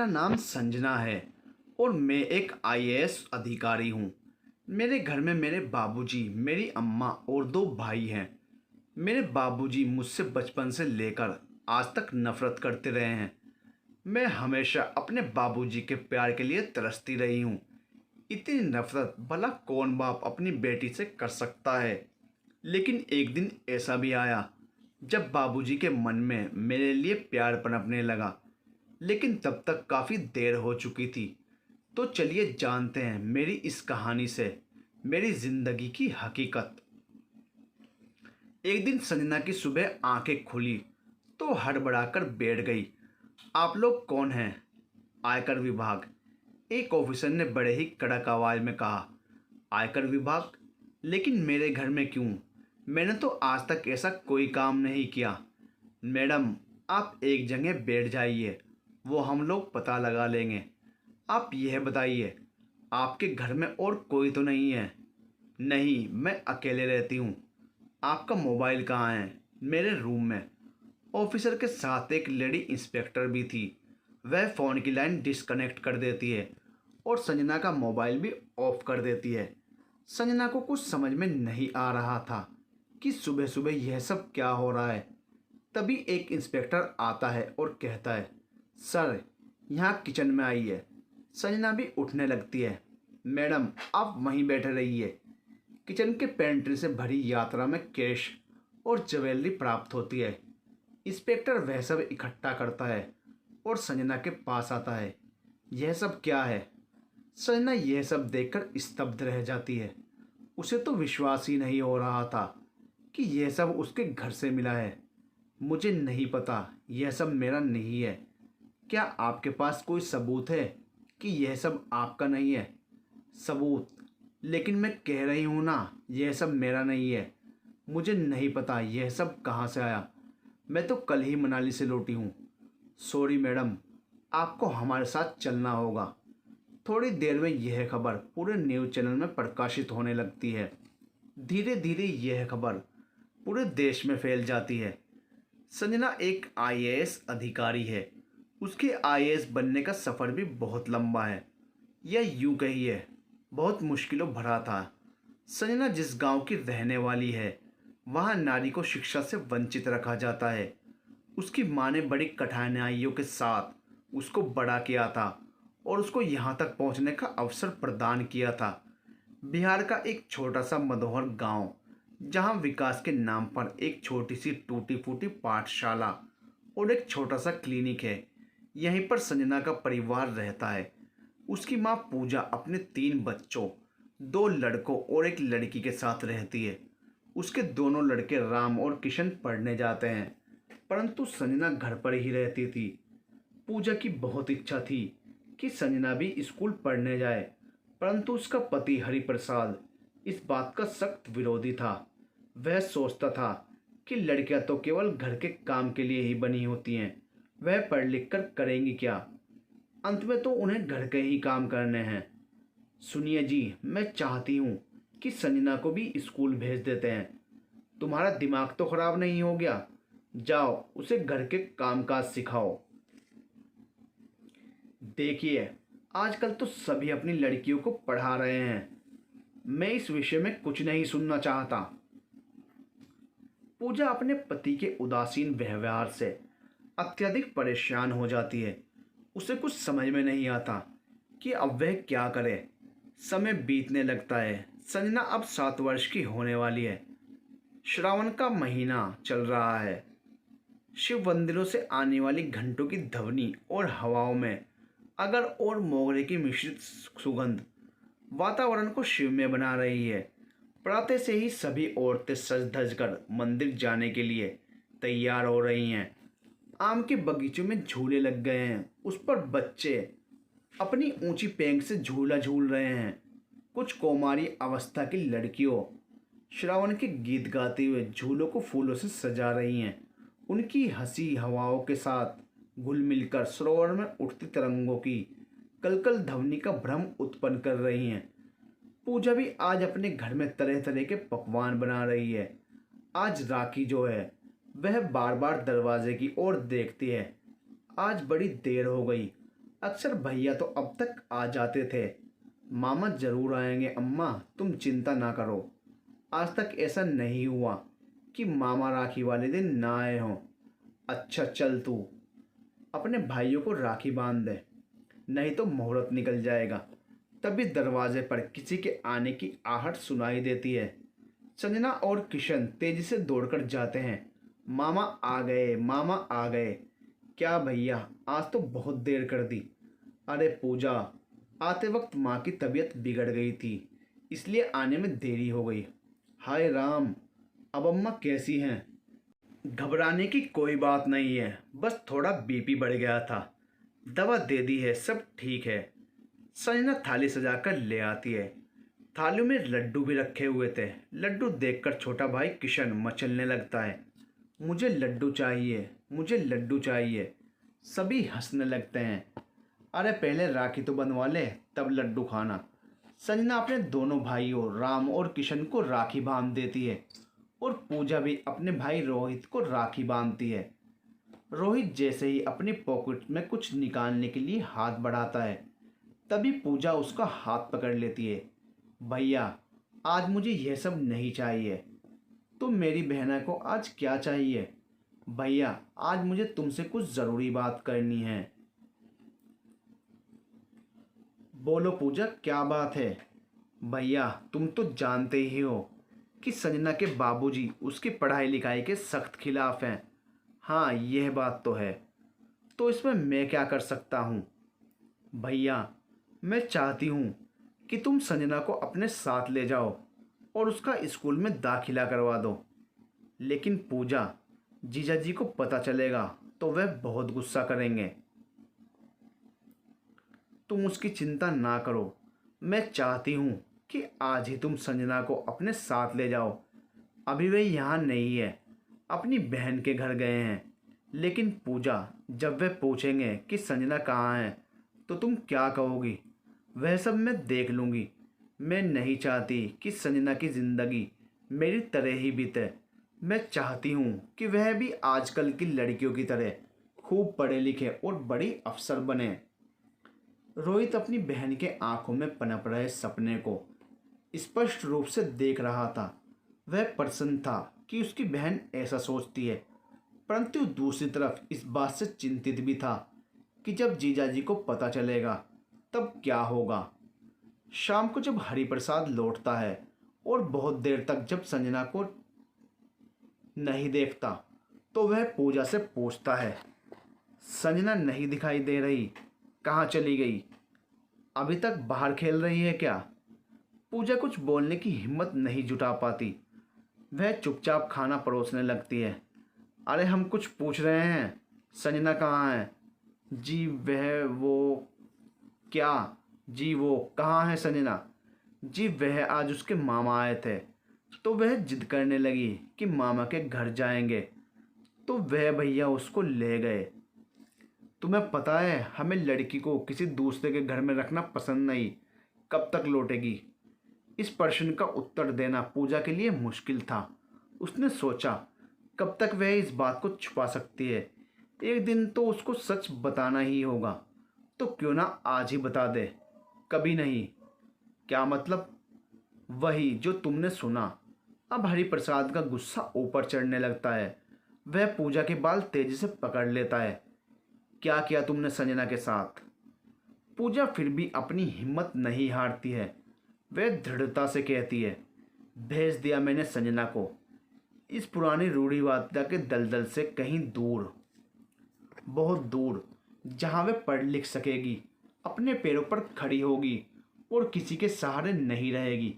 मेरा नाम संजना है और मैं एक आईएएस अधिकारी हूँ। मेरे घर में मेरे बाबूजी, मेरी अम्मा और दो भाई हैं। मेरे बाबूजी मुझसे बचपन से लेकर आज तक नफरत करते रहे हैं। मैं हमेशा अपने बाबूजी के प्यार के लिए तरसती रही हूँ। इतनी नफरत भला कौन बाप अपनी बेटी से कर सकता है। लेकिन एक दिन ऐसा भी आया जब बाबूजी के मन में मेरे लिए प्यार पनपने लगा, लेकिन तब तक काफ़ी देर हो चुकी थी। तो चलिए जानते हैं मेरी इस कहानी से मेरी ज़िंदगी की हकीकत। एक दिन संजना की सुबह आंखें खुली तो हड़बड़ाकर बैठ गई। आप लोग कौन हैं? आयकर विभाग, एक ऑफिसर ने बड़े ही कड़क आवाज़ में कहा। आयकर विभाग? लेकिन मेरे घर में क्यों? मैंने तो आज तक ऐसा कोई काम नहीं किया। मैडम, आप एक जगह बैठ जाइए, वो हम लोग पता लगा लेंगे। आप यह बताइए, आपके घर में और कोई तो नहीं है? नहीं, मैं अकेले रहती हूँ। आपका मोबाइल कहाँ है? मेरे रूम में। ऑफिसर के साथ एक लेडी इंस्पेक्टर भी थी। वह फ़ोन की लाइन डिस्कनेक्ट कर देती है और संजना का मोबाइल भी ऑफ कर देती है। संजना को कुछ समझ में नहीं आ रहा था कि सुबह सुबह यह सब क्या हो रहा है। तभी एक इंस्पेक्टर आता है और कहता है, सर, यहाँ किचन में आइए। संजना भी उठने लगती है। मैडम, आप वहीं बैठे रहिए। किचन के पेंट्री से भरी यात्रा में कैश और ज्वेलरी प्राप्त होती है। इंस्पेक्टर वह सब इकट्ठा करता है और संजना के पास आता है। यह सब क्या है? संजना यह सब देखकर स्तब्ध रह जाती है। उसे तो विश्वास ही नहीं हो रहा था कि यह सब उसके घर से मिला है। मुझे नहीं पता, यह सब मेरा नहीं है। क्या आपके पास कोई सबूत है कि यह सब आपका नहीं है? सबूत? लेकिन मैं कह रही हूँ ना, यह सब मेरा नहीं है। मुझे नहीं पता यह सब कहाँ से आया। मैं तो कल ही मनाली से लौटी हूँ। सॉरी मैडम, आपको हमारे साथ चलना होगा। थोड़ी देर में यह खबर पूरे न्यूज़ चैनल में प्रकाशित होने लगती है। धीरे धीरे यह खबर पूरे देश में फैल जाती है। संजना एक आईएएस अधिकारी है। उसके आईएएस बनने का सफ़र भी बहुत लंबा है, या यूं कहिए बहुत मुश्किलों भरा था। संजना जिस गांव की रहने वाली है, वहां नारी को शिक्षा से वंचित रखा जाता है। उसकी माँ ने बड़ी कठिनाइयों के साथ उसको बड़ा किया था और उसको यहाँ तक पहुँचने का अवसर प्रदान किया था। बिहार का एक छोटा सा मधोहर गांव, जहां विकास के नाम पर एक छोटी सी टूटी फूटी पाठशाला और एक छोटा सा क्लिनिक है, यहीं पर संजना का परिवार रहता है। उसकी माँ पूजा अपने 3 बच्चों, 2 लड़कों और एक लड़की के साथ रहती है। उसके दोनों लड़के राम और किशन पढ़ने जाते हैं, परंतु संजना घर पर ही रहती थी। पूजा की बहुत इच्छा थी कि संजना भी स्कूल पढ़ने जाए, परंतु उसका पति हरिप्रसाद इस बात का सख्त विरोधी था। वह सोचता था कि लड़कियां तो केवल घर के काम के लिए ही बनी होती हैं, वह पढ़ लिख कर करेंगी क्या? अंत में तो उन्हें घर के ही काम करने हैं। सुनिए जी, मैं चाहती हूँ कि संजना को भी स्कूल भेज देते हैं। तुम्हारा दिमाग तो खराब नहीं हो गया? जाओ, उसे घर के कामकाज सिखाओ। देखिए, आजकल तो सभी अपनी लड़कियों को पढ़ा रहे हैं। मैं इस विषय में कुछ नहीं सुनना चाहता। पूजा अपने पति के उदासीन व्यवहार से अत्यधिक परेशान हो जाती है। उसे कुछ समझ में नहीं आता कि अब वह क्या करे। समय बीतने लगता है। संजना अब 7 वर्ष की होने वाली है। श्रावण का महीना चल रहा है। शिव मंदिरों से आने वाली घंटों की ध्वनि और हवाओं में अगर और मोगरे की मिश्रित सुगंध वातावरण को शिवमय बना रही है। प्रातः से ही सभी औरतें सज धज कर मंदिर जाने के लिए तैयार हो रही हैं। आम के बगीचों में झूले लग गए हैं, उस पर बच्चे अपनी ऊंची पेंक से झूला झूल रहे हैं। कुछ कौमारी अवस्था की लड़कियों श्रावण के गीत गाते हुए झूलों को फूलों से सजा रही हैं। उनकी हंसी हवाओं के साथ घुल मिलकर सरोवर में उठती तरंगों की कलकल ध्वनि का भ्रम उत्पन्न कर रही हैं। पूजा भी आज अपने घर में तरह तरह के पकवान बना रही है। आज राखी जो है वह बार बार दरवाजे की ओर देखती है। आज बड़ी देर हो गई, अक्सर भैया तो अब तक आ जाते थे। मामा जरूर आएंगे अम्मा, तुम चिंता ना करो। आज तक ऐसा नहीं हुआ कि मामा राखी वाले दिन ना आए हों। अच्छा चल तू अपने भाइयों को राखी बांध दे, नहीं तो मुहूर्त निकल जाएगा। तभी दरवाजे पर किसी के आने की आहट सुनाई देती है। संजना और किशन तेजी से दौड़कर जाते हैं। मामा आ गए, मामा आ गए। क्या भैया, आज तो बहुत देर कर दी। अरे पूजा, आते वक्त माँ की तबीयत बिगड़ गई थी, इसलिए आने में देरी हो गई। हाय राम, अब अम्मा कैसी हैं? घबराने की कोई बात नहीं है, बस थोड़ा बीपी बढ़ गया था। दवा दे दी है, सब ठीक है। संजना थाली सजाकर ले आती है। थाली में लड्डू भी रखे हुए थे। लड्डू देखकर छोटा भाई किशन मचलने लगता है। मुझे लड्डू चाहिए, मुझे लड्डू चाहिए। सभी हंसने लगते हैं। अरे पहले राखी तो बनवा ले, तब लड्डू खाना। संजना अपने दोनों भाइयों राम और किशन को राखी बांध देती है और पूजा भी अपने भाई रोहित को राखी बांधती है। रोहित जैसे ही अपनी पॉकेट में कुछ निकालने के लिए हाथ बढ़ाता है, तभी पूजा उसका हाथ पकड़ लेती है। भैया, आज मुझे यह सब नहीं चाहिए। तो मेरी बहना को आज क्या चाहिए? भैया, आज मुझे तुमसे कुछ ज़रूरी बात करनी है। बोलो पूजा, क्या बात है? भैया, तुम तो जानते ही हो कि संजना के बाबूजी उसकी पढ़ाई लिखाई के सख्त खिलाफ हैं। हाँ, यह बात तो है। तो इसमें मैं क्या कर सकता हूँ? भैया, मैं चाहती हूँ कि तुम संजना को अपने साथ ले जाओ और उसका स्कूल में दाखिला करवा दो। लेकिन पूजा, जीजा जी को पता चलेगा तो वह बहुत गुस्सा करेंगे। तुम उसकी चिंता ना करो। मैं चाहती हूँ कि आज ही तुम संजना को अपने साथ ले जाओ। अभी वे यहाँ नहीं है, अपनी बहन के घर गए हैं। लेकिन पूजा, जब वे पूछेंगे कि संजना कहाँ है, तो तुम क्या कहोगी? वह सब मैं देख लूँगी। मैं नहीं चाहती कि संजना की ज़िंदगी मेरी तरह ही बीते। मैं चाहती हूँ कि वह भी आजकल की लड़कियों की तरह खूब पढ़े लिखे और बड़ी अफसर बने। रोहित अपनी बहन के आंखों में पनप रहे सपने को स्पष्ट रूप से देख रहा था। वह प्रसन्न था कि उसकी बहन ऐसा सोचती है, परंतु दूसरी तरफ इस बात से चिंतित भी था कि जब जीजाजी को पता चलेगा तब क्या होगा। शाम को जब हरिप्रसाद लौटता है और बहुत देर तक जब संजना को नहीं देखता, तो वह पूजा से पूछता है, संजना नहीं दिखाई दे रही, कहाँ चली गई? अभी तक बाहर खेल रही है क्या? पूजा कुछ बोलने की हिम्मत नहीं जुटा पाती। वह चुपचाप खाना परोसने लगती है। अरे हम कुछ पूछ रहे हैं, संजना कहाँ है? जी वह वो क्या? जी वो कहाँ है संजना? जी वह आज उसके मामा आए थे, तो वह जिद करने लगी कि मामा के घर जाएंगे, तो वह भैया उसको ले गए। तुम्हें पता है, हमें लड़की को किसी दूसरे के घर में रखना पसंद नहीं। कब तक लौटेगी? इस प्रश्न का उत्तर देना पूजा के लिए मुश्किल था। उसने सोचा, कब तक वह इस बात को छुपा सकती है? एक दिन तो उसको सच बताना ही होगा। तो क्यों ना आज ही बता दे। कभी नहीं। क्या मतलब? वही जो तुमने सुना। अब हरिप्रसाद का गुस्सा ऊपर चढ़ने लगता है। वह पूजा के बाल तेजी से पकड़ लेता है। क्या किया तुमने संजना के साथ? पूजा फिर भी अपनी हिम्मत नहीं हारती है। वह दृढ़ता से कहती है, भेज दिया मैंने संजना को इस पुरानी रूढ़िवादिता के दलदल से कहीं दूर, बहुत दूर, जहाँ वह पढ़ लिख सकेगी, अपने पैरों पर खड़ी होगी और किसी के सहारे नहीं रहेगी।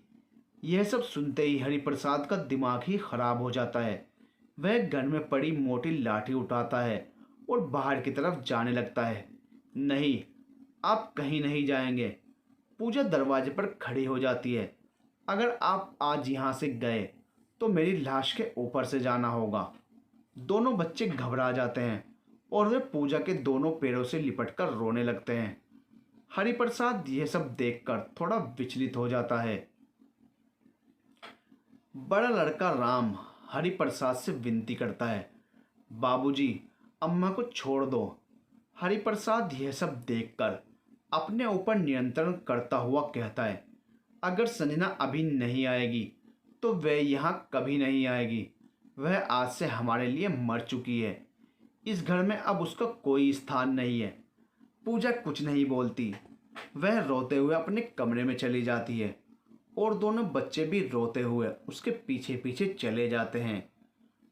यह सब सुनते ही हरिप्रसाद का दिमाग ही खराब हो जाता है। वह घर में पड़ी मोटी लाठी उठाता है और बाहर की तरफ जाने लगता है। नहीं, आप कहीं नहीं जाएंगे। पूजा दरवाजे पर खड़ी हो जाती है। अगर आप आज यहाँ से गए तो मेरी लाश के ऊपर से जाना होगा। दोनों बच्चे घबरा जाते हैं और वे पूजा के दोनों पैरों से लिपटकर रोने लगते हैं। हरिप्रसाद यह सब देखकर थोड़ा विचलित हो जाता है। बड़ा लड़का राम हरिप्रसाद से विनती करता है, बाबूजी, अम्मा को छोड़ दो। हरिप्रसाद यह सब देखकर अपने ऊपर नियंत्रण करता हुआ कहता है, अगर संजना अभी नहीं आएगी तो वह यहाँ कभी नहीं आएगी। वह आज से हमारे लिए मर चुकी है। इस घर में अब उसका कोई स्थान नहीं है। पूजा कुछ नहीं बोलती। वह रोते हुए अपने कमरे में चली जाती है और दोनों बच्चे भी रोते हुए उसके पीछे पीछे चले जाते हैं।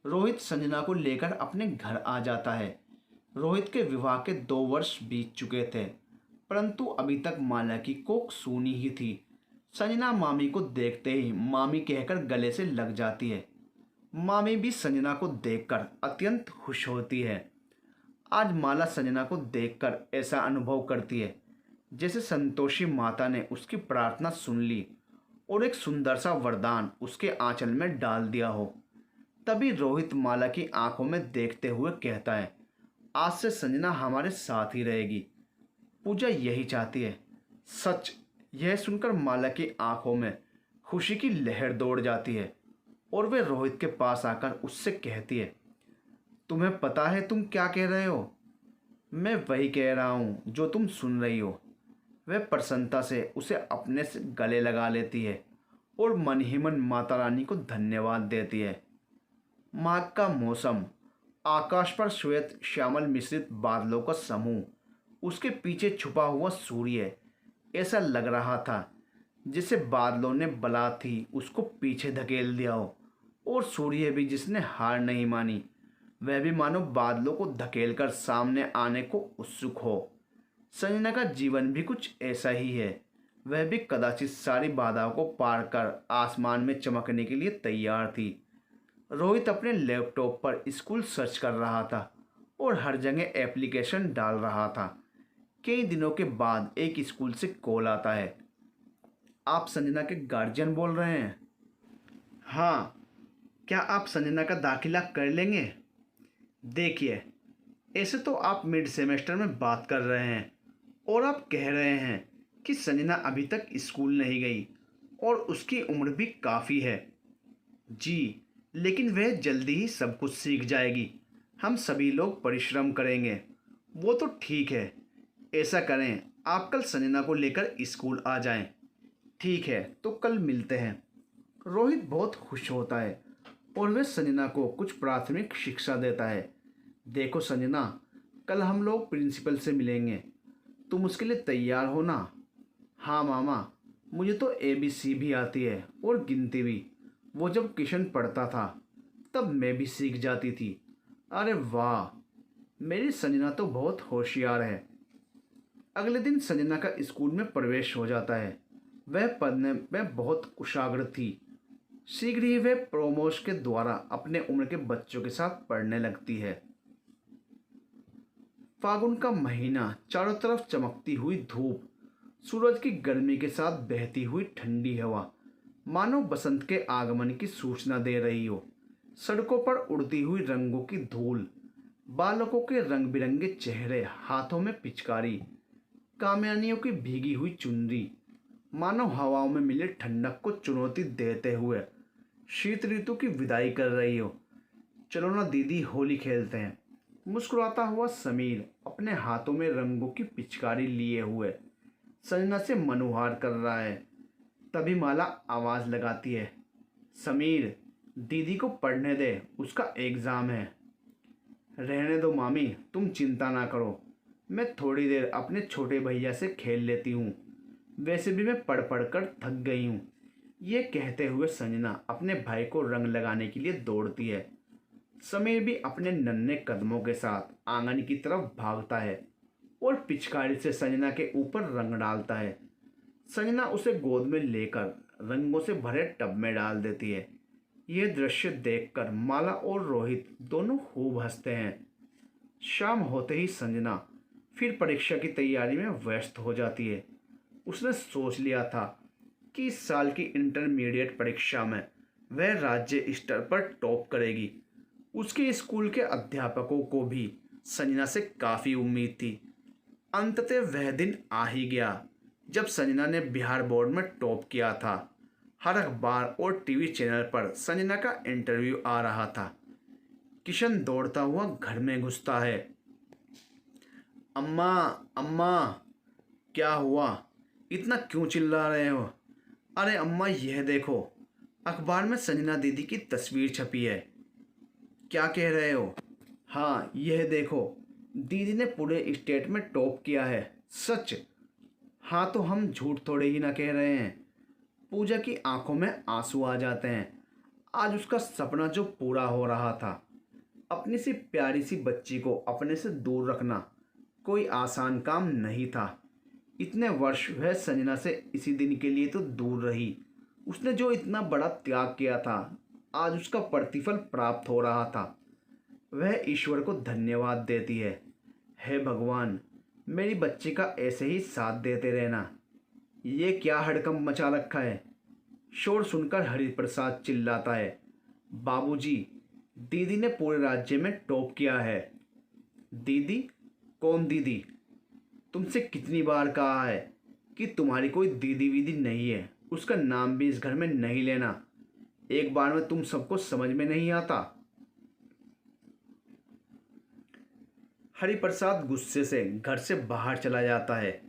रोहित संजना को लेकर अपने घर आ जाता है। रोहित के विवाह के 2 वर्ष बीत चुके थे, परंतु अभी तक माला की कोख सूनी ही थी। संजना मामी को देखते ही मामी कहकर गले से लग जाती है। मामी भी संजना को देखकर अत्यंत खुश होती है। आज माला संजना को देखकर ऐसा अनुभव करती है जैसे संतोषी माता ने उसकी प्रार्थना सुन ली और एक सुंदर सा वरदान उसके आंचल में डाल दिया हो। तभी रोहित माला की आंखों में देखते हुए कहता है, आज से संजना हमारे साथ ही रहेगी। पूजा यही चाहती है। सच। यह सुनकर माला की आंखों में खुशी की लहर दौड़ जाती है और वे रोहित के पास आकर उससे कहती है, तुम्हें पता है तुम क्या कह रहे हो? मैं वही कह रहा हूँ जो तुम सुन रही हो। वह प्रसन्नता से उसे अपने से गले लगा लेती है और मन ही मन माता रानी को धन्यवाद देती है। माघ का मौसम, आकाश पर श्वेत श्यामल मिश्रित बादलों का समूह, उसके पीछे छुपा हुआ सूर्य। ऐसा लग रहा था जिसे बादलों ने बलात ही उसको पीछे धकेल दिया हो और सूर्य भी जिसने हार नहीं मानी, वह भी मानो बादलों को धकेलकर सामने आने को उत्सुक हो। संजना का जीवन भी कुछ ऐसा ही है। वह भी कदाचित सारी बाधाओं को पार कर आसमान में चमकने के लिए तैयार थी। रोहित अपने लैपटॉप पर स्कूल सर्च कर रहा था और हर जगह एप्लीकेशन डाल रहा था। कई दिनों के बाद एक स्कूल से कॉल आता है। आप संजना के गार्जियन बोल रहे हैं? हाँ। क्या आप संजना का दाखिला कर लेंगे? देखिए, ऐसे तो आप मिड सेमेस्टर में बात कर रहे हैं और आप कह रहे हैं कि संजना अभी तक स्कूल नहीं गई और उसकी उम्र भी काफ़ी है। जी, लेकिन वह जल्दी ही सब कुछ सीख जाएगी। हम सभी लोग परिश्रम करेंगे। वो तो ठीक है। ऐसा करें, आप कल संजना को लेकर स्कूल आ जाएं। ठीक है, तो कल मिलते हैं। रोहित बहुत खुश होता है और वह संजना को कुछ प्राथमिक शिक्षा देता है। देखो संजना, कल हम लोग प्रिंसिपल से मिलेंगे। तुम उसके लिए तैयार हो ना? हाँ मामा, मुझे तो ABC भी आती है और गिनती भी। वो जब किशन पढ़ता था तब मैं भी सीख जाती थी। अरे वाह, मेरी संजना तो बहुत होशियार है। अगले दिन संजना का स्कूल में प्रवेश हो जाता है। वह पढ़ने में बहुत कुशाग्र थी। शीघ्र ही वह प्रोमोश के द्वारा अपने उम्र के बच्चों के साथ पढ़ने लगती है। फागुन का महीना, चारों तरफ चमकती हुई धूप, सूरज की गर्मी के साथ बहती हुई ठंडी हवा, मानो बसंत के आगमन की सूचना दे रही हो। सड़कों पर उड़ती हुई रंगों की धूल, बालकों के रंग बिरंगे चेहरे, हाथों में पिचकारी, कामयानियों की भीगी हुई चुनरी, मानो हवाओं में मिले ठंडक को चुनौती देते हुए शीत ऋतु की विदाई कर रही हो। चलो ना दीदी, होली खेलते हैं। मुस्कुराता हुआ समीर अपने हाथों में रंगों की पिचकारी लिए हुए संजना से मनुहार कर रहा है। तभी माला आवाज़ लगाती है, समीर, दीदी को पढ़ने दे, उसका एग्ज़ाम है। रहने दो मामी, तुम चिंता ना करो। मैं थोड़ी देर अपने छोटे भैया से खेल लेती हूँ। वैसे भी मैं पढ़ पढ़ कर थक गई हूँ। ये कहते हुए संजना अपने भाई को रंग लगाने के लिए दौड़ती है। समीर भी अपने नन्हे कदमों के साथ आंगन की तरफ भागता है और पिचकारी से संजना के ऊपर रंग डालता है। संजना उसे गोद में लेकर रंगों से भरे टब में डाल देती है। यह दृश्य देखकर माला और रोहित दोनों खूब हंसते हैं। शाम होते ही संजना फिर परीक्षा की तैयारी में व्यस्त हो जाती है। उसने सोच लिया था कि इस साल की इंटरमीडिएट परीक्षा में वह राज्य स्तर पर टॉप करेगी। उसके स्कूल के अध्यापकों को भी संजना से काफ़ी उम्मीद थी। अंततः वह दिन आ ही गया जब संजना ने बिहार बोर्ड में टॉप किया था। हर अखबार और टीवी चैनल पर संजना का इंटरव्यू आ रहा था। किशन दौड़ता हुआ घर में घुसता है। अम्मा, अम्मा, क्या हुआ? इतना क्यों चिल्ला रहे हो? अरे अम्मा, यह देखो, अखबार में संजना दीदी की तस्वीर छपी है। क्या कह रहे हो? हाँ, यह देखो, दीदी ने पूरे स्टेट में टॉप किया है। सच? हाँ, तो हम झूठ थोड़े ही ना कह रहे हैं। पूजा की आंखों में आंसू आ जाते हैं। आज उसका सपना जो पूरा हो रहा था, अपनी सी प्यारी सी बच्ची को अपने से दूर रखना कोई आसान काम नहीं था। इतने वर्ष वह संजना से इसी दिन के लिए तो दूर रही। उसने जो इतना बड़ा त्याग किया था, आज उसका प्रतिफल प्राप्त हो रहा था। वह ईश्वर को धन्यवाद देती है। हे भगवान, मेरी बच्ची का ऐसे ही साथ देते रहना। ये क्या हड़कंप मचा रखा है? शोर सुनकर हरिप्रसाद चिल्लाता है, बाबूजी, दीदी ने पूरे राज्य में टॉप किया है। दीदी? कौन दीदी? तुमसे कितनी बार कहा है कि तुम्हारी कोई दीदी वीदी नहीं है। उसका नाम भी इस घर में नहीं लेना। एक बार में तुम सबको समझ में नहीं आता? हरिप्रसाद गुस्से से घर से बाहर चला जाता है।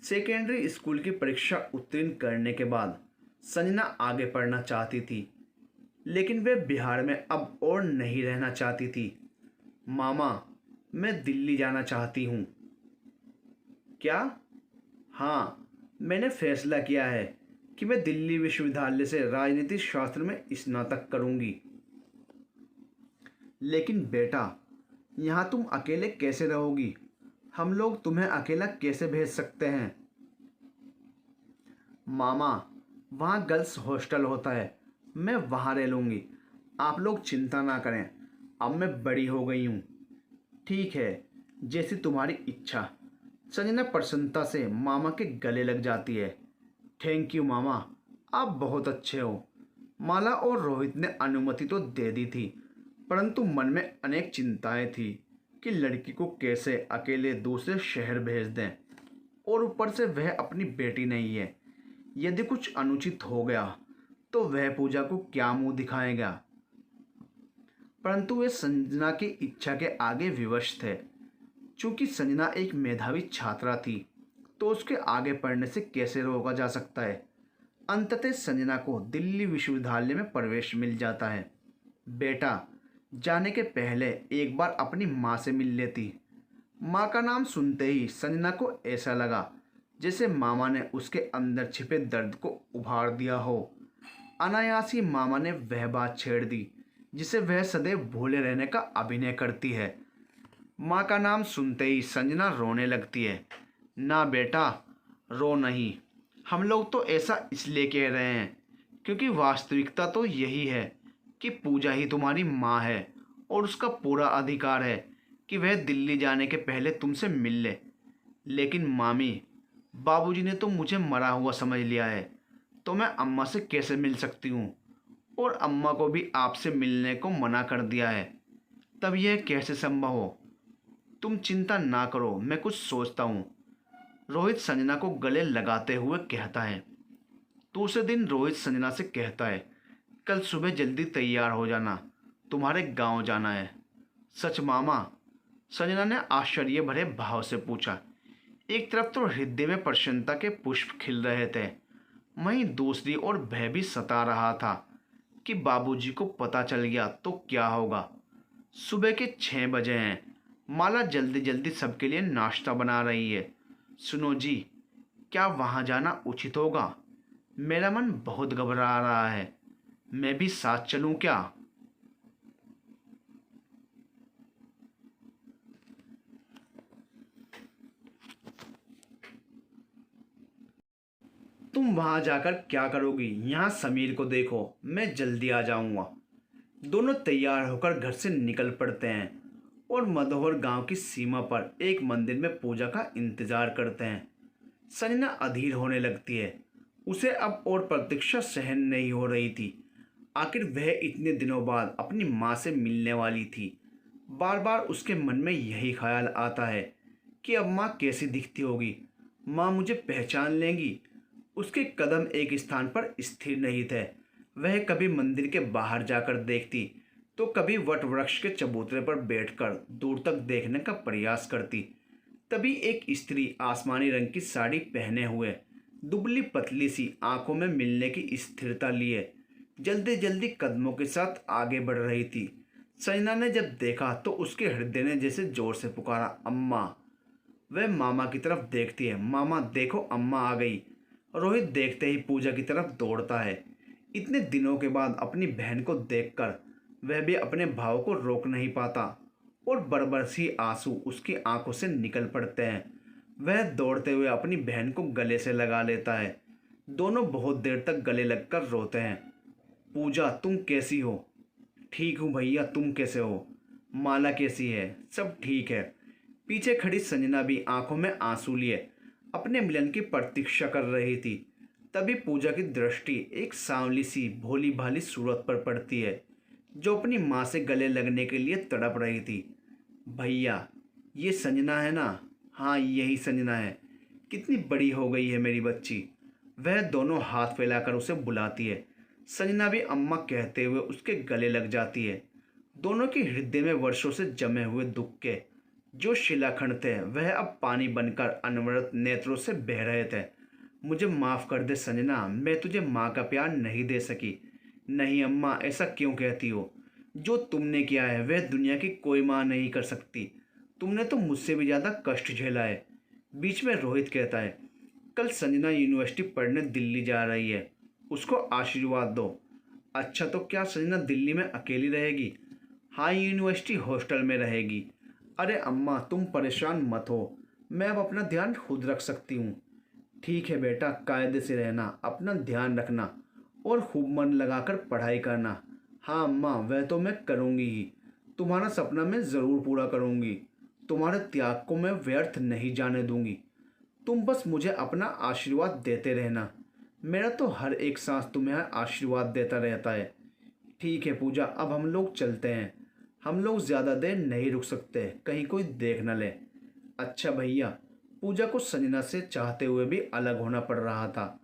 सेकेंडरी स्कूल की परीक्षा उत्तीर्ण करने के बाद संजना आगे पढ़ना चाहती थी, लेकिन वे बिहार में अब और नहीं रहना चाहती थी। मामा, मैं दिल्ली जाना चाहती हूँ। क्या? हाँ, मैंने फैसला किया है कि मैं दिल्ली विश्वविद्यालय से राजनीति शास्त्र में स्नातक करूँगी। लेकिन बेटा, यहाँ तुम अकेले कैसे रहोगी? हम लोग तुम्हें अकेला कैसे भेज सकते हैं? मामा, वहाँ गर्ल्स हॉस्टल होता है, मैं वहाँ रह लूँगी। आप लोग चिंता ना करें, अब मैं बड़ी हो गई हूँ। ठीक है, जैसी तुम्हारी इच्छा। संजना प्रसन्नता से मामा के गले लग जाती है। थैंक यू मामा, आप बहुत अच्छे हो। माला और रोहित ने अनुमति तो दे दी थी, परंतु मन में अनेक चिंताएं थी कि लड़की को कैसे अकेले दूसरे शहर भेज दें, और ऊपर से वह अपनी बेटी नहीं है। यदि कुछ अनुचित हो गया तो वह पूजा को क्या मुंह दिखाएगा? परंतु वे संजना की इच्छा के आगे विवश थे। चूंकि संजना एक मेधावी छात्रा थी, तो उसके आगे पढ़ने से कैसे रोका जा सकता है। अंततः संजना को दिल्ली विश्वविद्यालय में प्रवेश मिल जाता है। बेटा, जाने के पहले एक बार अपनी माँ से मिल लेती। माँ का नाम सुनते ही संजना को ऐसा लगा जैसे मामा ने उसके अंदर छिपे दर्द को उभार दिया हो। अनायास ही मामा ने वह बात छेड़ दी जिसे वह सदैव भूले रहने का अभिनय करती है। माँ का नाम सुनते ही संजना रोने लगती है। ना बेटा, रो नहीं। हम लोग तो ऐसा इसलिए कह रहे हैं क्योंकि वास्तविकता तो यही है कि पूजा ही तुम्हारी माँ है, और उसका पूरा अधिकार है कि वह दिल्ली जाने के पहले तुमसे मिल ले। लेकिन मामी, बाबूजी ने तो मुझे मरा हुआ समझ लिया है, तो मैं अम्मा से कैसे मिल सकती हूँ? और अम्मा को भी आपसे मिलने को मना कर दिया है। तब यह कैसे संभव हो? तुम चिंता ना करो, मैं कुछ सोचता हूँ। रोहित संजना को गले लगाते हुए कहता है। दूसरे दिन रोहित संजना से कहता है, कल सुबह जल्दी तैयार हो जाना, तुम्हारे गांव जाना है। सच मामा? संजना ने आश्चर्य भरे भाव से पूछा। एक तरफ तो हृदय में प्रसन्नता के पुष्प खिल रहे थे, वहीं दूसरी ओर भय भी सता रहा था कि बाबूजी को पता चल गया तो क्या होगा। सुबह के 6 बजे हैं। माला जल्दी जल्दी सबके लिए नाश्ता बना रही है। सुनो जी, क्या वहाँ जाना उचित होगा? मेरा मन बहुत घबरा रहा है। मैं भी साथ चलूं क्या? तुम वहां जाकर क्या करोगी? यहाँ समीर को देखो, मैं जल्दी आ जाऊंगा। दोनों तैयार होकर घर से निकल पड़ते हैं और मधोहर गांव की सीमा पर एक मंदिर में पूजा का इंतजार करते हैं। संजना अधीर होने लगती है। उसे अब और प्रतीक्षा सहन नहीं हो रही थी। आखिर वह इतने दिनों बाद अपनी माँ से मिलने वाली थी। बार बार उसके मन में यही ख्याल आता है कि अब माँ कैसी दिखती होगी। माँ मुझे पहचान लेंगी। उसके कदम एक स्थान पर स्थिर नहीं थे। वह कभी मंदिर के बाहर जाकर देखती, तो कभी वट वृक्ष के चबूतरे पर बैठकर दूर तक देखने का प्रयास करती। तभी एक स्त्री आसमानी रंग की साड़ी पहने हुए, दुबली पतली सी आंखों में मिलने की स्थिरता लिए जल्दी जल्दी कदमों के साथ आगे बढ़ रही थी। संजना ने जब देखा तो उसके हृदय ने जैसे जोर से पुकारा, अम्मा। वह मामा की तरफ देखती है। मामा देखो, अम्मा आ गई। रोहित देखते ही पूजा की तरफ दौड़ता है। इतने दिनों के बाद अपनी बहन को देखकर वह भी अपने भाव को रोक नहीं पाता और बरबरसी आंसू उसकी आंखों से निकल पड़ते हैं। वह दौड़ते हुए अपनी बहन को गले से लगा लेता है। दोनों बहुत देर तक गले लगकर रोते हैं। पूजा, तुम कैसी हो? ठीक हूँ भैया, तुम कैसे हो? माला कैसी है? सब ठीक है। पीछे खड़ी संजना भी आंखों में आंसू लिए अपने मिलन की प्रतीक्षा कर रही थी। तभी पूजा की दृष्टि एक सांवली सी भोली भाली सूरत पर पड़ती है जो अपनी माँ से गले लगने के लिए तड़प रही थी। भैया, ये संजना है ना? हाँ, यही संजना है। कितनी बड़ी हो गई है मेरी बच्ची। वह दोनों हाथ फैलाकर उसे बुलाती है। संजना भी अम्मा कहते हुए उसके गले लग जाती है। दोनों के हृदय में वर्षों से जमे हुए दुख के जो शिलाखंड थे वह अब पानी बनकर अनवरत नेत्रों से बह रहे थे। मुझे माफ़ कर दे संजना, मैं तुझे माँ का प्यार नहीं दे सकी। नहीं अम्मा, ऐसा क्यों कहती हो? जो तुमने किया है वह दुनिया की कोई माँ नहीं कर सकती। तुमने तो मुझसे भी ज़्यादा कष्ट झेला है। बीच में रोहित कहता है, कल संजना यूनिवर्सिटी पढ़ने दिल्ली जा रही है, उसको आशीर्वाद दो। अच्छा, तो क्या संजना दिल्ली में अकेली रहेगी? हाँ, यूनिवर्सिटी हॉस्टल में रहेगी। अरे अम्मा, तुम परेशान मत हो, मैं अब अपना ध्यान खुद रख सकती हूँ। ठीक है बेटा, कायदे से रहना, अपना ध्यान रखना और खूब मन लगाकर पढ़ाई करना। हाँ अम्मा, वह तो मैं करूँगी ही। तुम्हारा सपना मैं ज़रूर पूरा करूँगी। तुम्हारे त्याग को मैं व्यर्थ नहीं जाने दूँगी। तुम बस मुझे अपना आशीर्वाद देते रहना। मेरा तो हर एक सांस तुम्हें आशीर्वाद देता रहता है। ठीक है पूजा, अब हम लोग चलते हैं। हम लोग ज़्यादा देर नहीं रुक सकते, कहीं कोई देख न ले। अच्छा भैया। पूजा को संजना से चाहते हुए भी अलग होना पड़ रहा था।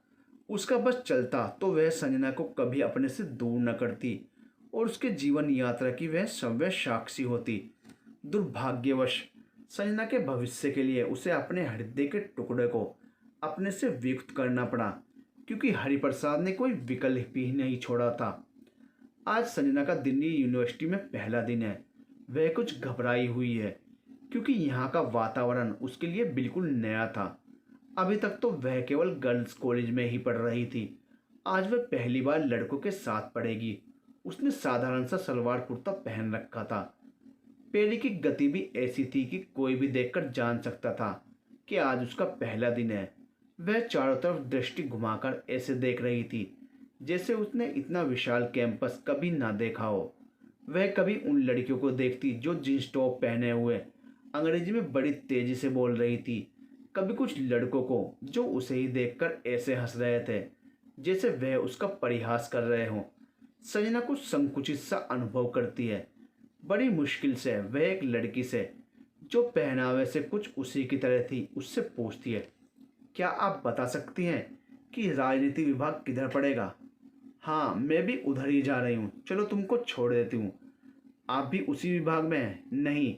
उसका बस चलता तो वह संजना को कभी अपने से दूर न करती और उसके जीवन यात्रा की वह सव्य साक्षी होती। दुर्भाग्यवश संजना के भविष्य के लिए उसे अपने हृदय के टुकड़े को अपने से वियुक्त करना पड़ा, क्योंकि हरिप्रसाद ने कोई विकल्प ही नहीं छोड़ा था। आज संजना का दिल्ली यूनिवर्सिटी में पहला दिन है। वह कुछ घबराई हुई है क्योंकि यहाँ का वातावरण उसके लिए बिल्कुल नया था। अभी तक तो वह केवल गर्ल्स कॉलेज में ही पढ़ रही थी। आज वह पहली बार लड़कों के साथ पढ़ेगी। उसने साधारण सा सलवार कुर्ता पहन रखा था। पैर की गति भी ऐसी थी कि कोई भी देखकर जान सकता था कि आज उसका पहला दिन है। वह चारों तरफ दृष्टि घुमाकर ऐसे देख रही थी जैसे उसने इतना विशाल कैंपस कभी ना देखा हो। वह कभी उन लड़कियों को देखती जो जींस टॉप पहने हुए अंग्रेजी में बड़ी तेजी से बोल रही थी, कभी कुछ लड़कों को जो उसे ही देखकर ऐसे हंस रहे थे जैसे वह उसका परिहास कर रहे हों। संजना कुछ संकुचित सा अनुभव करती है। बड़ी मुश्किल से वह एक लड़की से जो पहनावे से कुछ उसी की तरह थी उससे पूछती है, क्या आप बता सकती हैं कि राजनीति विभाग किधर पड़ेगा? हाँ, मैं भी उधर ही जा रही हूँ, चलो तुमको छोड़ देती हूँ। आप भी उसी विभाग में हैं? नहीं,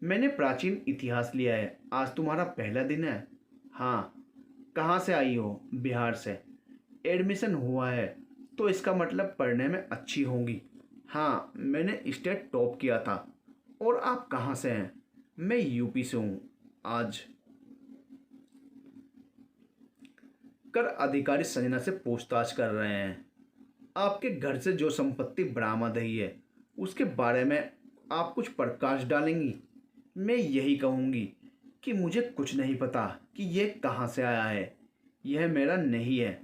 मैंने प्राचीन इतिहास लिया है। आज तुम्हारा पहला दिन है? हाँ। कहाँ से आई हो? बिहार से। एडमिशन हुआ है तो इसका मतलब पढ़ने में अच्छी होंगी। हाँ, मैंने स्टेट टॉप किया था। और आप कहाँ से हैं? मैं यूपी से हूँ। आज कर अधिकारी संजना से पूछताछ कर रहे हैं। आपके घर से जो संपत्ति बरामद हुई है उसके बारे में आप कुछ प्रकाश डालेंगी? मैं यही कहूँगी कि मुझे कुछ नहीं पता कि यह कहाँ से आया है। यह मेरा नहीं है।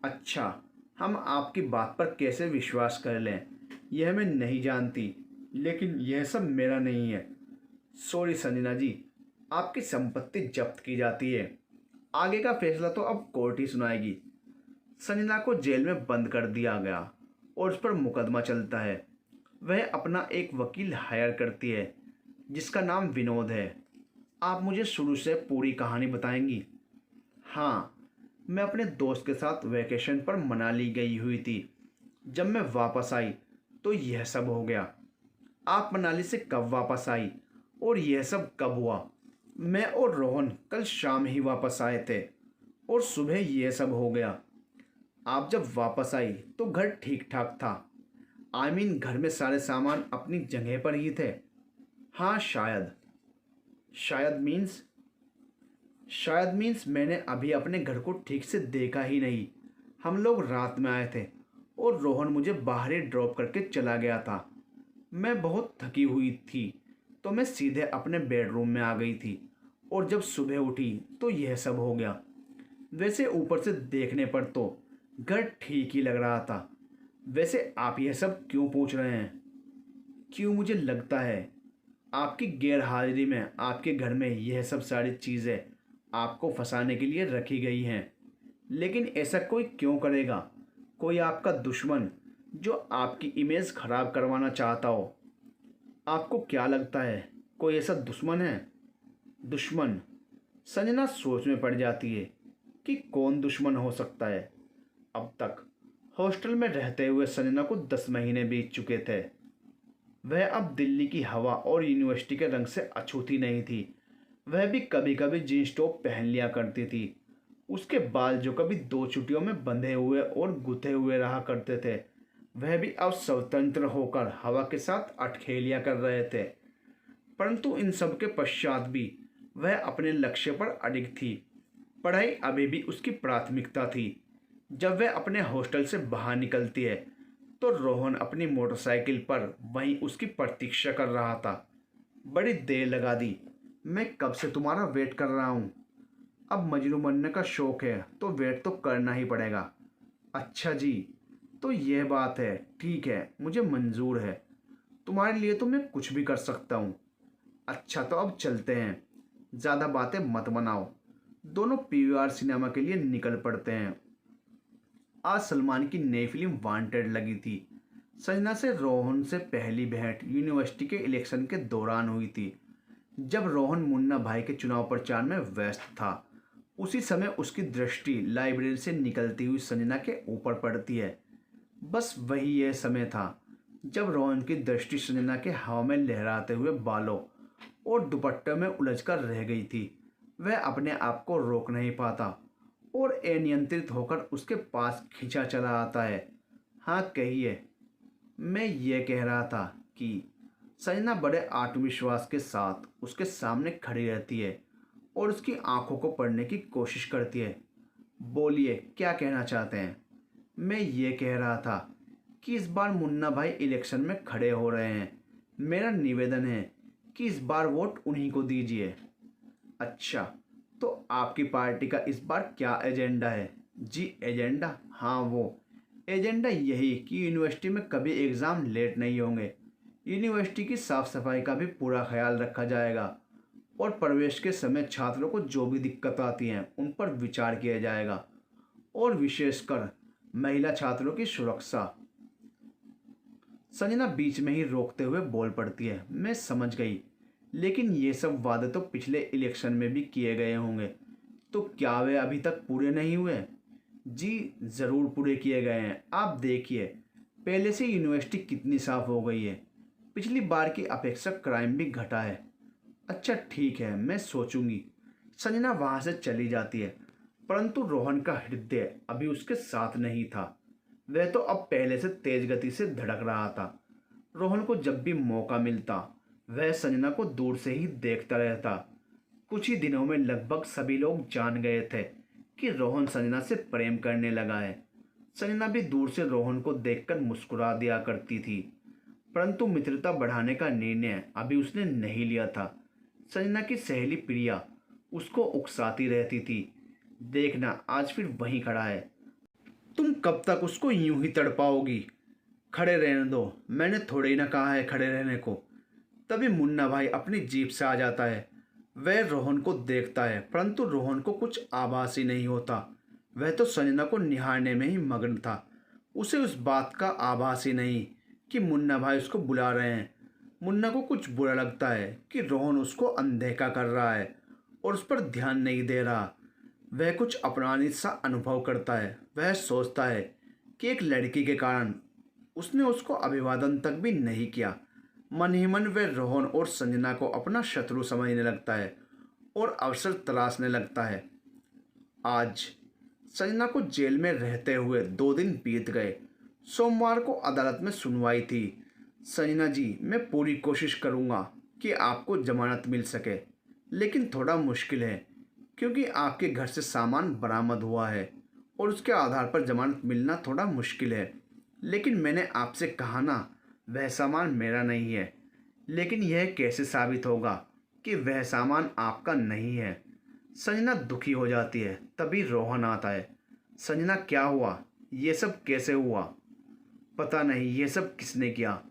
अच्छा, हम आपकी बात पर कैसे विश्वास कर लें, यह मैं नहीं जानती, लेकिन यह सब मेरा नहीं है। सॉरी संजना जी, आपकी संपत्ति जब्त की जाती है। आगे का फैसला तो अब कोर्ट ही सुनाएगी। संजना को जेल में बंद कर दिया गया और उस पर मुकदमा चलता है। वह अपना एक वकील हायर करती है जिसका नाम विनोद है। आप मुझे शुरू से पूरी कहानी बताएंगी? हाँ, मैं अपने दोस्त के साथ वैकेशन पर मनाली गई हुई थी। जब मैं वापस आई तो यह सब हो गया। आप मनाली से कब वापस आई और यह सब कब हुआ? मैं और रोहन कल शाम ही वापस आए थे और सुबह यह सब हो गया। आप जब वापस आई तो घर ठीक ठाक था। घर में सारे सामान अपनी जगह पर ही थे। हाँ शायद। शायद मीन्स? शायद मीन्स मैंने अभी अपने घर को ठीक से देखा ही नहीं। हम लोग रात में आए थे और रोहन मुझे बाहर ही ड्रॉप करके चला गया था। मैं बहुत थकी हुई थी तो मैं सीधे अपने बेडरूम में आ गई थी और जब सुबह उठी तो यह सब हो गया। वैसे ऊपर से देखने पर तो घर ठीक ही लग रहा था। वैसे आप यह सब क्यों पूछ रहे हैं? क्यों, मुझे लगता है आपकी गैर हाजिरी में आपके घर में यह सब सारी चीज़ें आपको फंसाने के लिए रखी गई हैं। लेकिन ऐसा कोई क्यों करेगा? कोई आपका दुश्मन जो आपकी इमेज खराब करवाना चाहता हो। आपको क्या लगता है कोई ऐसा दुश्मन है? दुश्मन? संजना सोच में पड़ जाती है कि कौन दुश्मन हो सकता है। अब तक हॉस्टल में रहते हुए संजना को 10 महीने बीत चुके थे। वह अब दिल्ली की हवा और यूनिवर्सिटी के रंग से अछूती नहीं थी। वह भी कभी कभी जीन्स टॉप पहन लिया करती थी। उसके बाल जो कभी दो चुटियों में बंधे हुए और गुथे हुए रहा करते थे, वह भी अब स्वतंत्र होकर हवा के साथ अटखेलियां कर रहे थे। परंतु इन सब के पश्चात भी वह अपने लक्ष्य पर अडिग थी। पढ़ाई अभी भी उसकी प्राथमिकता थी। जब वह अपने हॉस्टल से बाहर निकलती है तो रोहन अपनी मोटरसाइकिल पर वहीं उसकी प्रतीक्षा कर रहा था। बड़ी देर लगा दी। मैं कब से तुम्हारा वेट कर रहा हूँ। अब मजनू बनने का शौक है तो वेट तो करना ही पड़ेगा। अच्छा जी, तो यह बात है। ठीक है, मुझे मंजूर है। तुम्हारे लिए तो मैं कुछ भी कर सकता हूँ। अच्छा तो अब चलते हैं। ज़्यादा बातें मत बनाओ। दोनों पीवीआर सिनेमा के लिए निकल पड़ते हैं। आज सलमान की नई फिल्म वांटेड लगी थी। संजना से रोहन से पहली भेंट यूनिवर्सिटी के इलेक्शन के दौरान हुई थी, जब रोहन मुन्ना भाई के चुनाव प्रचार में व्यस्त था। उसी समय उसकी दृष्टि लाइब्रेरी से निकलती हुई संजना के ऊपर पड़ती है। बस वही यह समय था जब रोहन की दृष्टि संजना के हवा में लहराते हुए बालों और दुपट्टे में उलझकर रह गई थी। वह अपने आप को रोक नहीं पाता और अनियंत्रित होकर उसके पास खींचा चला आता है। हाँ कहिए। मैं ये कह रहा था कि संजना बड़े आत्मविश्वास के साथ उसके सामने खड़ी रहती है और उसकी आंखों को पढ़ने की कोशिश करती है। बोलिए, क्या कहना चाहते हैं? मैं ये कह रहा था कि इस बार मुन्ना भाई इलेक्शन में खड़े हो रहे हैं। मेरा निवेदन है कि इस बार वोट उन्हीं को दीजिए। अच्छा, तो आपकी पार्टी का इस बार क्या एजेंडा है? जी एजेंडा? हाँ वो एजेंडा यही कि यूनिवर्सिटी में कभी एग्ज़ाम लेट नहीं होंगे। यूनिवर्सिटी की साफ़ सफाई का भी पूरा ख्याल रखा जाएगा और प्रवेश के समय छात्रों को जो भी दिक्कत आती हैं उन पर विचार किया जाएगा, और विशेषकर महिला छात्रों की सुरक्षा। संजना बीच में ही रोकते हुए बोल पड़ती है। मैं समझ गई, लेकिन ये सब वादे तो पिछले इलेक्शन में भी किए गए होंगे, तो क्या वे अभी तक पूरे नहीं हुए? जी ज़रूर पूरे किए गए हैं। आप देखिए पहले से यूनिवर्सिटी कितनी साफ़ हो गई है। पिछली बार की अपेक्षा क्राइम भी घटा है। अच्छा ठीक है, मैं सोचूंगी। संजना वहाँ से चली जाती है, परंतु रोहन का हृदय अभी उसके साथ नहीं था। वह तो अब पहले से तेज गति से धड़क रहा था। रोहन को जब भी मौका मिलता वह संजना को दूर से ही देखता रहता। कुछ ही दिनों में लगभग सभी लोग जान गए थे कि रोहन संजना से प्रेम करने लगा है। संजना भी दूर से रोहन को देखकर मुस्कुरा दिया करती थी, परंतु मित्रता बढ़ाने का निर्णय अभी उसने नहीं लिया था। संजना की सहेली प्रिया उसको उकसाती रहती थी। देखना आज फिर वहीं खड़ा है। तुम कब तक उसको यूं ही तड़पाओगी? खड़े रहने दो, मैंने थोड़े ही ना कहा है खड़े रहने को। तभी मुन्ना भाई अपनी जीप से आ जाता है। वह रोहन को देखता है, परंतु रोहन को कुछ आभास ही नहीं होता। वह तो संजना को निहारने में ही मग्न था। उसे उस बात का आभास ही नहीं कि मुन्ना भाई उसको बुला रहे हैं। मुन्ना को कुछ बुरा लगता है कि रोहन उसको अनदेखा कर रहा है और उस पर ध्यान नहीं दे रहा। वह कुछ अपमानित सा अनुभव करता है। वह सोचता है कि एक लड़की के कारण उसने उसको अभिवादन तक भी नहीं किया। मन ही मन वह रोहन और संजना को अपना शत्रु समझने लगता है और अवसर तलाशने लगता है। आज संजना को जेल में रहते हुए 2 दिन बीत गए। सोमवार को अदालत में सुनवाई थी। संजना जी, मैं पूरी कोशिश करूंगा कि आपको जमानत मिल सके, लेकिन थोड़ा मुश्किल है क्योंकि आपके घर से सामान बरामद हुआ है और उसके आधार पर जमानत मिलना थोड़ा मुश्किल है। लेकिन मैंने आपसे कहा ना, वह सामान मेरा नहीं है। लेकिन यह कैसे साबित होगा कि वह सामान आपका नहीं है? संजना दुखी हो जाती है। तभी रोहन आता है। संजना, क्या हुआ? ये सब कैसे हुआ? पता नहीं ये सब किसने किया।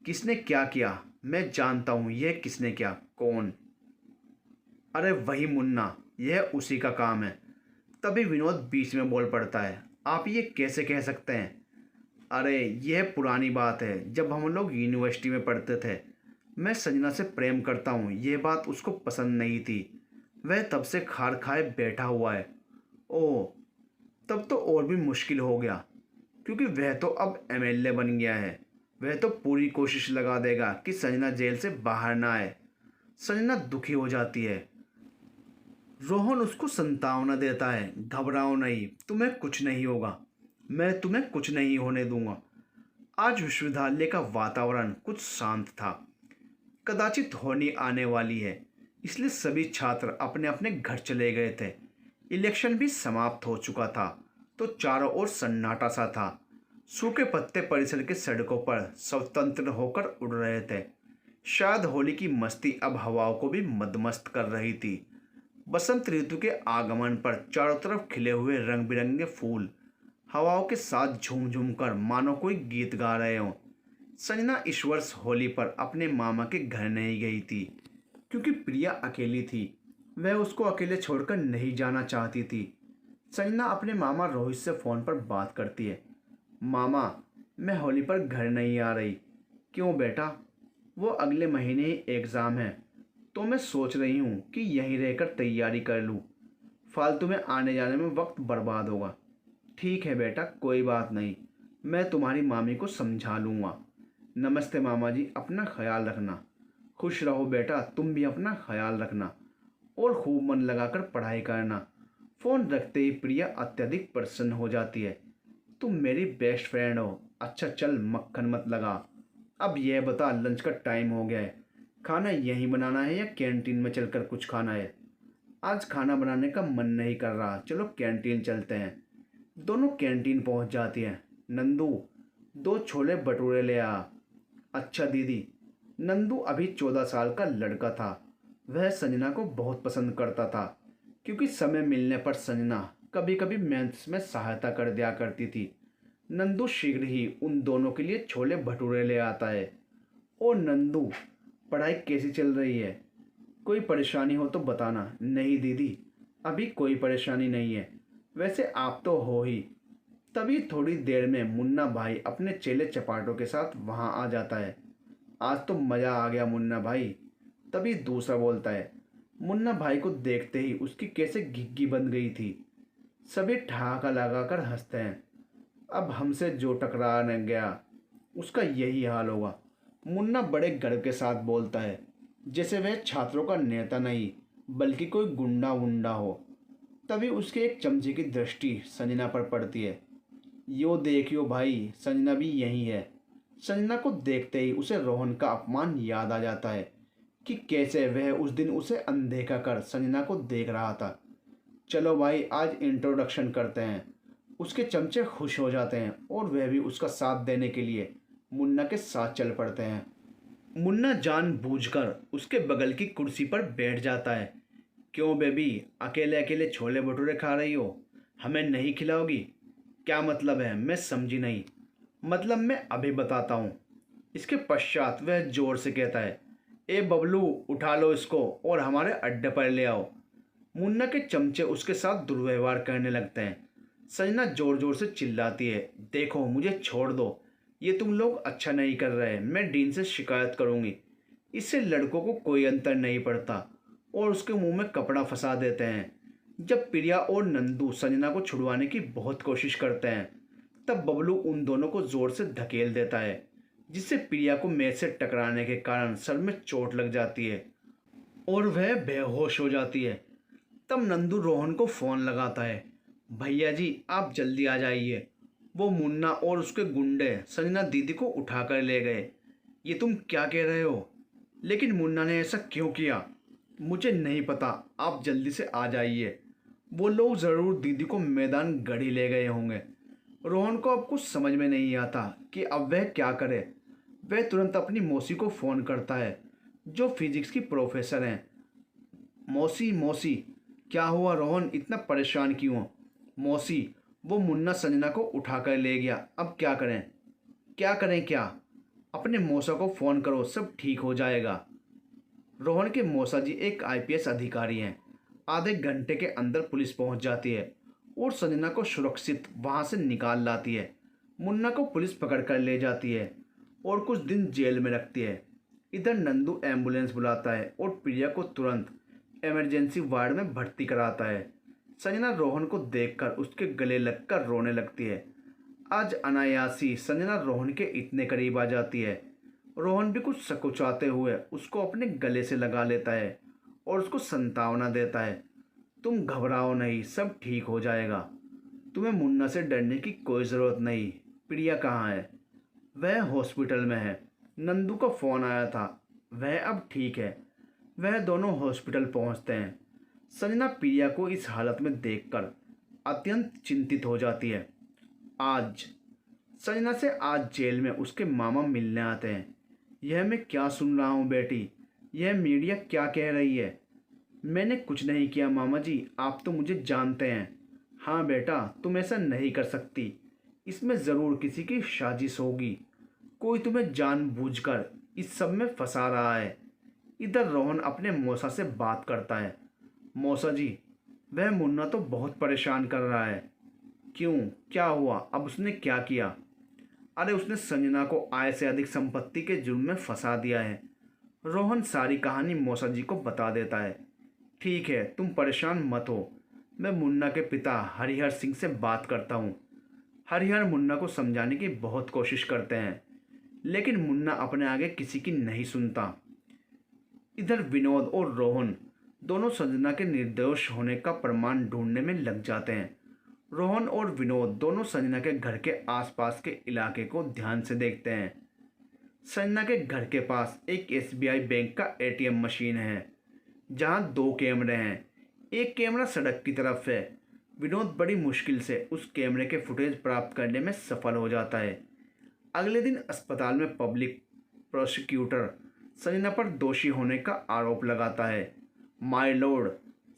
किसने क्या किया? मैं जानता हूँ यह किसने किया। कौन? अरे वही मुन्ना, यह उसी का काम है। तभी विनोद बीच में बोल पड़ता है। आप ये कैसे कह सकते हैं? अरे यह पुरानी बात है, जब हम लोग यूनिवर्सिटी में पढ़ते थे। मैं संजना से प्रेम करता हूँ, यह बात उसको पसंद नहीं थी। वह तब से खार खाए बैठा हुआ है। ओह, तब तो और भी मुश्किल हो गया, क्योंकि वह तो अब एमएलए बन गया है। वह तो पूरी कोशिश लगा देगा कि संजना जेल से बाहर ना आए। संजना दुखी हो जाती है। रोहन उसको संतावना देता है। घबराओ नहीं, तुम्हें कुछ नहीं होगा। मैं तुम्हें कुछ नहीं होने दूंगा। आज विश्वविद्यालय का वातावरण कुछ शांत था। कदाचित होली आने वाली है, इसलिए सभी छात्र अपने अपने घर चले गए थे। इलेक्शन भी समाप्त हो चुका था, तो चारों ओर सन्नाटा सा था। सूखे पत्ते परिसर के सड़कों पर स्वतंत्र होकर उड़ रहे थे। शायद होली की मस्ती अब हवाओं को भी मदमस्त कर रही थी। बसंत ऋतु के आगमन पर चारों तरफ खिले हुए रंग बिरंगे फूल हवाओं के साथ झूम झूम कर मानो कोई गीत गा रहे हों। संजना इस वर्ष होली पर अपने मामा के घर नहीं गई थी, क्योंकि प्रिया अकेली थी। वह उसको अकेले छोड़कर नहीं जाना चाहती थी। संजना अपने मामा रोहित से फ़ोन पर बात करती है। मामा, मैं होली पर घर नहीं आ रही। क्यों बेटा? वो अगले महीने ही एग्ज़ाम है, तो मैं सोच रही हूँ कि यहीं रहकर तैयारी कर लूँ। फालतू में आने जाने में वक्त बर्बाद होगा। ठीक है बेटा, कोई बात नहीं, मैं तुम्हारी मामी को समझा लूँगा। नमस्ते मामा जी, अपना ख्याल रखना। खुश रहो बेटा, तुम भी अपना ख्याल रखना और खूब मन लगाकर पढ़ाई करना। फ़ोन रखते ही प्रिया अत्यधिक प्रसन्न हो जाती है। तुम मेरी बेस्ट फ्रेंड हो। अच्छा चल, मक्खन मत लगा। अब यह बता, लंच का टाइम हो गया है। खाना यहीं बनाना है या कैंटीन में चलकर कुछ खाना है? आज खाना बनाने का मन नहीं कर रहा, चलो कैंटीन चलते हैं। दोनों कैंटीन पहुंच जाती हैं। नंदू, 2 छोले भटूरे ले आ। अच्छा दीदी। नंदू अभी 14 साल का लड़का था। वह संजना को बहुत पसंद करता था, क्योंकि समय मिलने पर संजना कभी कभी मेहनत में सहायता कर दिया करती थी। नंदू शीघ्र ही उन दोनों के लिए छोले भटूरे ले आता है। और नंदू, पढ़ाई कैसी चल रही है? कोई परेशानी हो तो बताना। नहीं दीदी, अभी कोई परेशानी नहीं है। वैसे आप तो हो ही। तभी थोड़ी देर में मुन्ना भाई अपने चेले चपाटों के साथ वहां आ जाता है। आज तो मज़ा आ गया मुन्ना भाई। तभी दूसरा बोलता है। मुन्ना भाई को देखते ही उसकी कैसे घिग्गी बन गई थी। सभी ठहाका लगाकर हंसते हैं। अब हमसे जो टकरा न गया, उसका यही हाल होगा। मुन्ना बड़े गर्व के साथ बोलता है, जैसे वह छात्रों का नेता नहीं बल्कि कोई गुंडा वुंडा हो। तभी उसके एक चमचे की दृष्टि संजना पर पड़ती है। यो देखियो भाई, संजना भी यही है। संजना को देखते ही उसे रोहन का अपमान याद आ जाता है कि कैसे वह उस दिन उसे अनदेखा कर संजना को देख रहा था। चलो भाई, आज इंट्रोडक्शन करते हैं। उसके चमचे खुश हो जाते हैं और वह भी उसका साथ देने के लिए मुन्ना के साथ चल पड़ते हैं। मुन्ना जानबूझकर उसके बगल की कुर्सी पर बैठ जाता है। क्यों बेबी, अकेले अकेले छोले भटूरे खा रही हो? हमें नहीं खिलाओगी? क्या मतलब है? मैं समझी नहीं। मतलब मैं अभी बताता हूँ। इसके पश्चात वह जोर से कहता है, ए बबलू, उठा लो इसको और हमारे अड्डे पर ले आओ। मुन्ना के चमचे उसके साथ दुर्व्यवहार करने लगते हैं। संजना जोर जोर से चिल्लाती है, देखो मुझे छोड़ दो। ये तुम लोग अच्छा नहीं कर रहे, मैं डीन से शिकायत करूँगी। इससे लड़कों को कोई अंतर नहीं पड़ता। और उसके मुंह में कपड़ा फंसा देते हैं। जब प्रिया और नंदू संजना को छुड़वाने की बहुत कोशिश करते हैं, तब बबलू उन दोनों को जोर से धकेल देता है, जिससे प्रिया को मेज से टकराने के कारण सर में चोट लग जाती है और वह बेहोश हो जाती है। तब नंदू रोहन को फ़ोन लगाता है। भैया जी आप जल्दी आ जाइए, वो मुन्ना और उसके गुंडे संजना दीदी को उठाकर ले गए। ये तुम क्या कह रहे हो? लेकिन मुन्ना ने ऐसा क्यों किया? मुझे नहीं पता, आप जल्दी से आ जाइए। वो लोग ज़रूर दीदी को मैदान गढ़ी ले गए होंगे। रोहन को अब कुछ समझ में नहीं आता कि अब वह क्या करे। वह तुरंत अपनी मौसी को फ़ोन करता है, जो फिजिक्स की प्रोफेसर हैं। मौसी मौसी, क्या हुआ रोहन, इतना परेशान क्यों? मौसी, वो मुन्ना संजना को उठाकर ले गया, अब क्या करें? क्या करें क्या? अपने मौसा को फ़ोन करो, सब ठीक हो जाएगा। रोहन के मौसा जी एक आईपीएस अधिकारी हैं। आधे घंटे के अंदर पुलिस पहुंच जाती है और संजना को सुरक्षित वहां से निकाल लाती है। मुन्ना को पुलिस पकड़ कर ले जाती है और कुछ दिन जेल में रखती है। इधर नंदू एम्बुलेंस बुलाता है और प्रिया को तुरंत इमरजेंसी वार्ड में भर्ती कराता है। संजना रोहन को देखकर उसके गले लगकर रोने लगती है। आज अनायासी संजना रोहन के इतने करीब आ जाती है। रोहन भी कुछ सकुचाते हुए उसको अपने गले से लगा लेता है और उसको संतावना देता है। तुम घबराओ नहीं, सब ठीक हो जाएगा। तुम्हें मुन्ना से डरने की कोई ज़रूरत नहीं। प्रिया कहाँ है? वह हॉस्पिटल में है। नंदू का फ़ोन आया था, वह अब ठीक है। वह दोनों हॉस्पिटल पहुंचते हैं। संजना प्रिया को इस हालत में देखकर अत्यंत चिंतित हो जाती है। आज संजना से आज जेल में उसके मामा मिलने आते हैं। यह मैं क्या सुन रहा हूँ बेटी? यह मीडिया क्या कह रही है? मैंने कुछ नहीं किया मामा जी, आप तो मुझे जानते हैं। हाँ बेटा, तुम ऐसा नहीं कर सकती। इसमें ज़रूर किसी की साजिश होगी। कोई तुम्हें जानबूझकर इस सब में फंसा रहा है। इधर रोहन अपने मौसा से बात करता है। मौसा जी, वह मुन्ना तो बहुत परेशान कर रहा है। क्यों, क्या हुआ? अब उसने क्या किया? अरे उसने संजना को आय से अधिक संपत्ति के जुर्म में फंसा दिया है। रोहन सारी कहानी मौसा जी को बता देता है। ठीक है, तुम परेशान मत हो। मैं मुन्ना के पिता हरिहर सिंह से बात करता हूँ। हरिहर मुन्ना को समझाने की बहुत कोशिश करते हैं, लेकिन मुन्ना अपने आगे किसी की नहीं सुनता। इधर विनोद और रोहन दोनों संजना के निर्दोष होने का प्रमाण ढूंढने में लग जाते हैं। रोहन और विनोद दोनों संजना के घर के आसपास के इलाके को ध्यान से देखते हैं। संजना के घर के पास एक एसबीआई बैंक का एटीएम मशीन है, जहां दो कैमरे हैं। एक कैमरा सड़क की तरफ है। विनोद बड़ी मुश्किल से उस कैमरे के फुटेज प्राप्त करने में सफल हो जाता है। अगले दिन अस्पताल में पब्लिक प्रोसिक्यूटर संजना पर दोषी होने का आरोप लगाता है। माय लॉर्ड,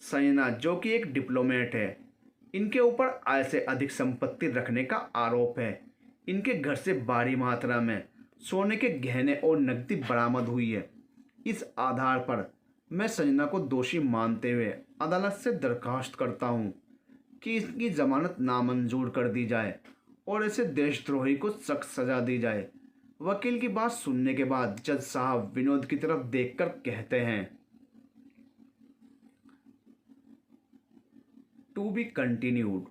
संजना जो कि एक डिप्लोमेट है, इनके ऊपर आय से अधिक संपत्ति रखने का आरोप है। इनके घर से भारी मात्रा में सोने के गहने और नकदी बरामद हुई है। इस आधार पर मैं संजना को दोषी मानते हुए अदालत से दरखास्त करता हूँ कि इसकी जमानत नामंजूर कर दी जाए और ऐसे देशद्रोही को सख्त सजा दी जाए। वकील की बात सुनने के बाद जज साहब विनोद की तरफ देखकर कहते हैं, टू बी कंटिन्यूड।